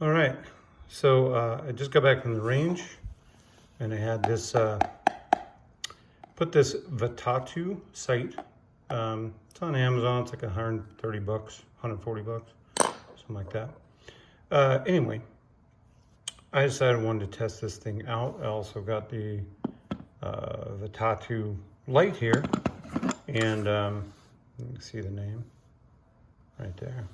All right, so I just got back from the range and I had this, put this Votatu sight. It's on Amazon, it's like 130 bucks, 140 bucks, something like that. Anyway, I decided I wanted to test this thing out. I also got the Votatu light here, and you can see the name right there.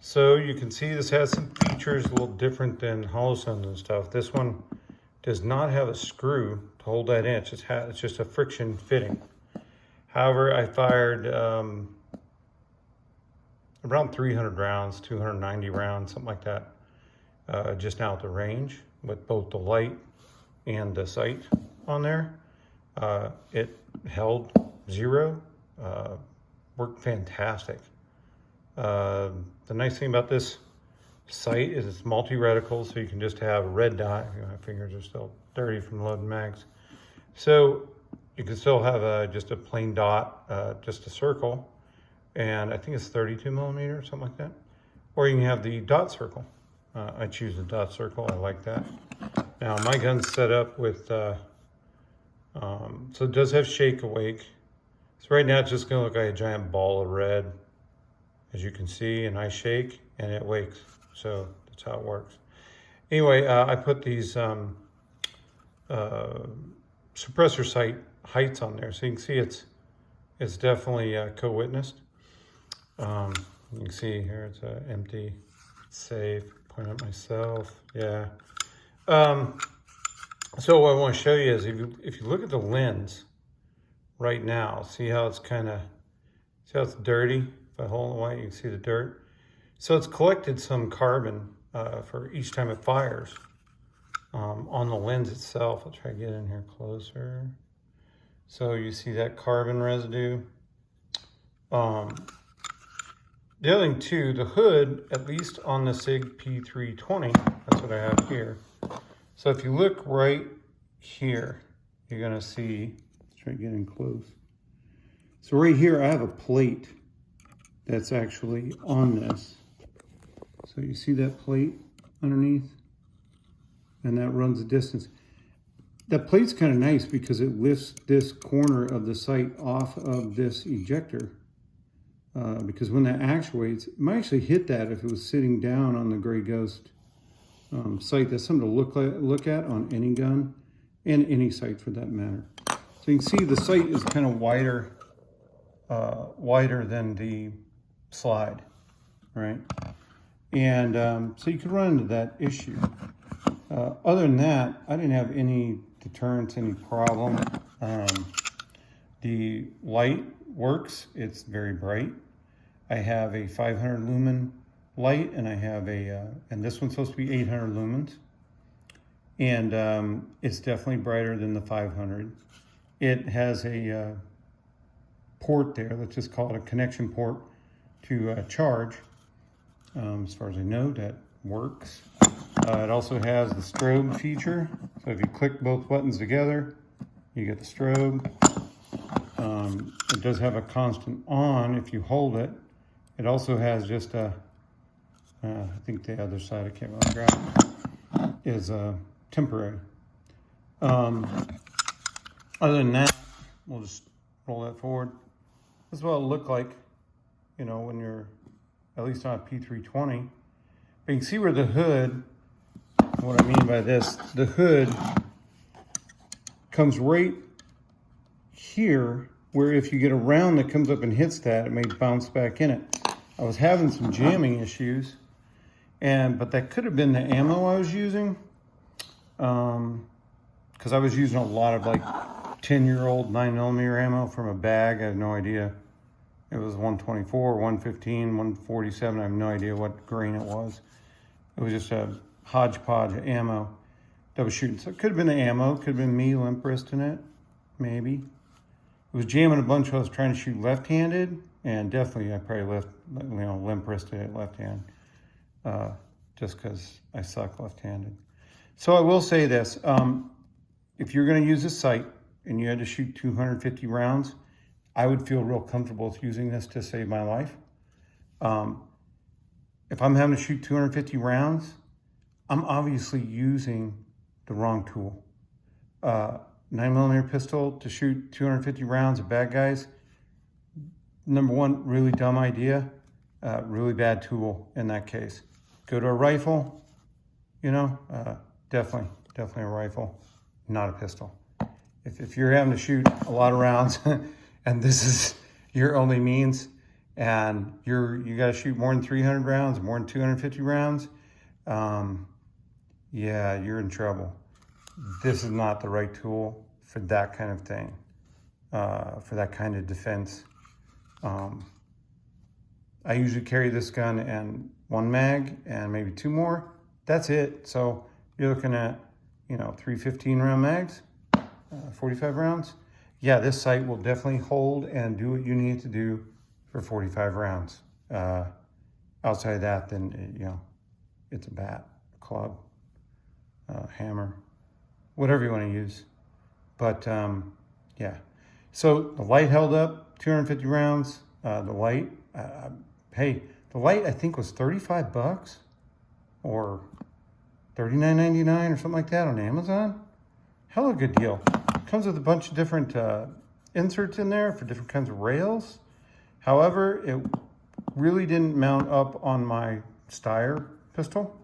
So you can see this has some features a little different than Holosuns and stuff. This one does not have a screw to hold that in. It's just a friction fitting. However, I fired around 300 rounds, 290 rounds, something like that, just now at the range with both the light and the sight on there. It held 0, worked fantastic. The nice thing about this sight is it's multi-reticle, so you can just have a red dot. My fingers are still dirty from loading mags. So you can still have just a plain dot, just a circle, and I think it's 32 millimeter, something like that. Or you can have the dot circle. I choose the dot circle, I like that. Now my gun's set up with, so it does have shake awake. So right now it's just gonna look like a giant ball of red, as you can see, and I shake and it wakes. So that's how it works. Anyway, I put these suppressor sight heights on there, so you can see it's definitely co-witnessed. You can see here it's empty, it's safe. Point at myself, yeah. So what I want to show you is if you look at the lens right now, see how it's dirty. If I hold it white, you can see the dirt. So it's collected some carbon for each time it fires on the lens itself. I'll try to get in here closer. So you see that carbon residue. The other thing too, the hood, at least on the SIG P320, that's what I have here. So if you look right here, you're gonna see, let's try getting close. So right here, I have a plate that's actually on this. So you see that plate underneath? And that runs the distance. That plate's kind of nice because it lifts this corner of the sight off of this ejector. Because when that actuates, it might actually hit that if it was sitting down on the Gray Ghost sight. That's something to look at on any gun, and any sight for that matter. So you can see the sight is kind of wider than the slide, right? And so you could run into that issue. Other than that, I didn't have any deterrence, any problem. The light works, it's very bright. I have a 500 lumen light, and I have and this one's supposed to be 800 lumens. And it's definitely brighter than the 500. It has a port there, let's just call it a connection port to charge. As far as I know, that works. It also has the strobe feature. So if you click both buttons together, you get the strobe. It does have a constant on if you hold it. It also has just I think the other side, I can't really grab it, is temporary. Other than that, we'll just roll that forward. This is what it'll look like, you know, when you're at least on a P320. But you can see where the hood, what I mean by this, the hood comes right here, where if you get a round that comes up and hits that, it may bounce back in it. I was having some jamming issues, but that could have been the ammo I was using, because I was using a lot of like 10-year-old 9mm ammo from a bag. I have no idea. It was 124, 115, 147. I have no idea what grain it was. It was just a hodgepodge of ammo that was shooting. So it could have been the ammo, could have been me limp wristing it, maybe. It was jamming a bunch while I was trying to shoot left-handed, and definitely I probably limp wristed it left hand, just because I suck left-handed. So I will say this, if you're gonna use a sight and you had to shoot 250 rounds, I would feel real comfortable with using this to save my life. if I'm having to shoot 250 rounds, I'm obviously using the wrong tool. 9mm pistol to shoot 250 rounds of bad guys. Number one, really dumb idea. Really bad tool in that case. Go to a rifle, you know, definitely a rifle, not a pistol. If you're having to shoot a lot of rounds and this is your only means, and you got to shoot more than 300 rounds, more than 250 rounds, yeah, you're in trouble. This is not the right tool for that kind of thing, for that kind of defense. I usually carry this gun and 1 mag and maybe 2 more. That's it. So you're looking at, you know, 3 15-round mags, 45 rounds. Yeah, this sight will definitely hold and do what you need to do for 45 rounds. Outside of that, then, you know, it's a bat, a club, hammer, whatever you want to use. But yeah, so the light held up 250 rounds. The light, hey, the light I think was $35 or $39.99 or something like that on Amazon. Hella good deal. Comes with a bunch of different inserts in there for different kinds of rails. However, it really didn't mount up on my Steyr pistol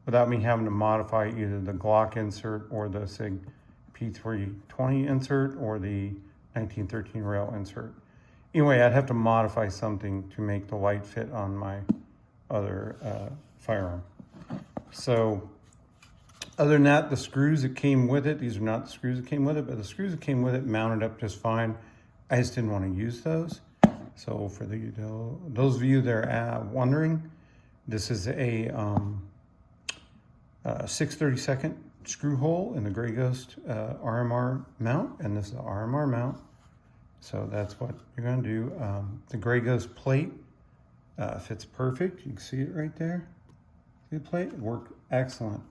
without me having to modify either the Glock insert or the SIG P320 insert or the 1913 rail insert. Anyway, I'd have to modify something to make the light fit on my other firearm. So other than that, the screws that came with it, these are not the screws that came with it, but the screws that came with it mounted up just fine. I just didn't want to use those. So for those of you that are wondering, this is a 6/32 screw hole in the Grey Ghost RMR mount, and this is the RMR mount. So that's what you're going to do. The Grey Ghost plate fits perfect. You can see it right there. See the plate? It worked excellent.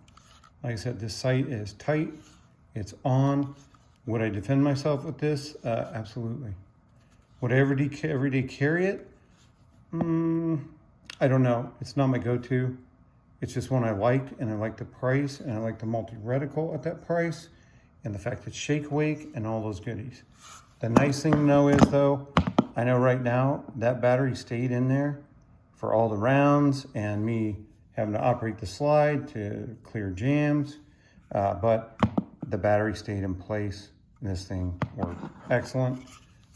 Like I said, this sight is tight. It's on. Would I defend myself with this? Absolutely. Would I everyday carry it? I don't know. It's not my go-to. It's just one I liked, and I like the price, and I like the multi-reticle at that price, and the fact it's shake awake and all those goodies. The nice thing to know is, though, I know right now that battery stayed in there for all the rounds and me having to operate the slide to clear jams, but the battery stayed in place. This thing worked excellent.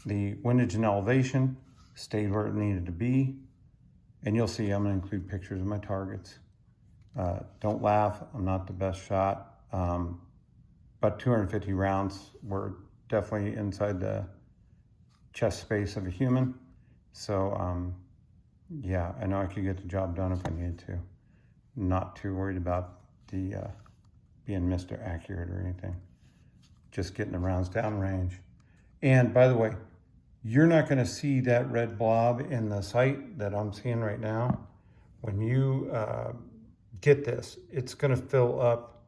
The windage and elevation stayed where it needed to be. And you'll see I'm gonna include pictures of my targets. Don't laugh, I'm not the best shot, but 250 rounds were definitely inside the chest space of a human. So yeah, I know I could get the job done if I needed to. Not too worried about the being Mr. Accurate or anything. Just getting the rounds down range. And by the way, you're not gonna see that red blob in the sight that I'm seeing right now. When you get this, it's gonna fill up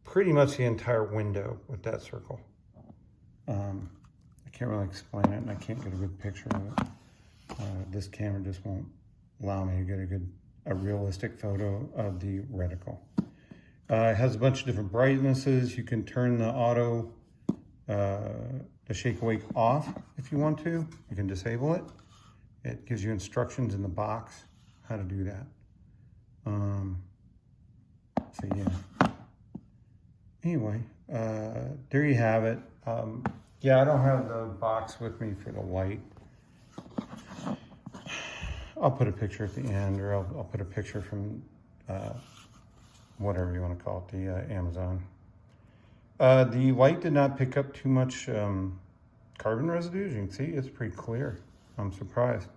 pretty much the entire window with that circle. I can't really explain it, and I can't get a good picture of it. This camera just won't allow me to get a realistic photo of the reticle. It has a bunch of different brightnesses. You can turn the auto, the shake awake off if you want to. You can disable it. It gives you instructions in the box how to do that. So yeah. Anyway, there you have it. Yeah, I don't have the box with me for the light. I'll put a picture at the end, or I'll put a picture from whatever you want to call it, the Amazon. The light did not pick up too much carbon residue. As you can see, it's pretty clear. I'm surprised.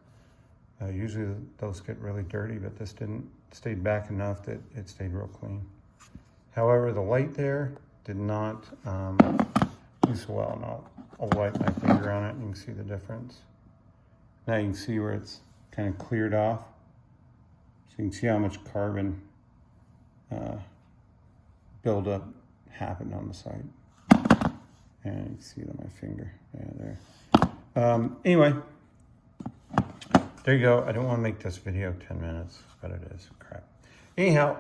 Usually those get really dirty, but this didn't. Stayed back enough that it stayed real clean. However, the light there did not do so well. And I'll wipe my finger on it and you can see the difference. Now you can see where it's kind of cleared off. So you can see how much carbon buildup happened on the site. And you can see it on my finger. Yeah, there. Anyway, there you go. I don't want to make this video 10 minutes, but it is. Crap. Anyhow,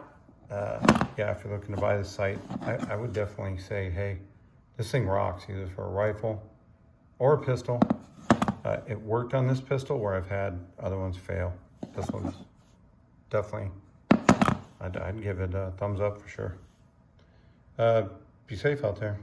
yeah, if you're looking to buy the sight, I would definitely say, hey, this thing rocks, either for a rifle or a pistol. It worked on this pistol where I've had other ones fail. This one's definitely, I'd give it a thumbs up for sure. Be safe out there.